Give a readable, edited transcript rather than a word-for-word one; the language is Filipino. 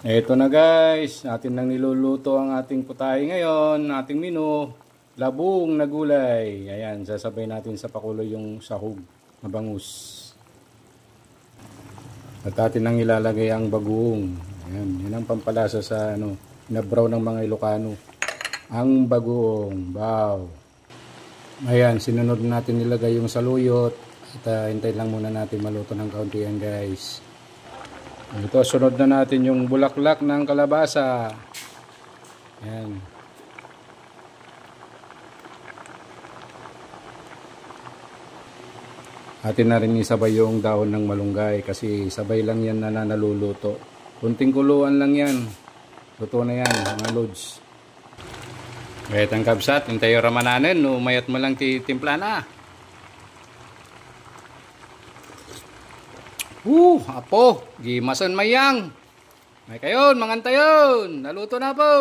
Eto na guys, atin nang niluluto ang ating putahe ngayon, ating menu, labong na gulay. Ayan, sasabay natin sa pakulo yung sahog na bangus. At atin nang ilalagay ang bagoong. Ayan, yun ang pampalasa sa na-brown ng mga Ilocano. Ang bagoong, wow. Ayan, sinunod natin nilagay yung saluyot. At hintay lang muna natin maluto ng kaunti yan guys. Ito, sunod na natin yung bulaklak ng kalabasa. Ayan. Atin na rin isabay yung dahon ng malunggay kasi sabay lang yan na naluluto. Kunting kuluan lang yan. Luto na yan, mga lods. Kahit ang kabsat, hintayo ramananin, umayat mo lang titimpla na. Apo, gimason mayang. May kayon, mangantayon. Naluto na po.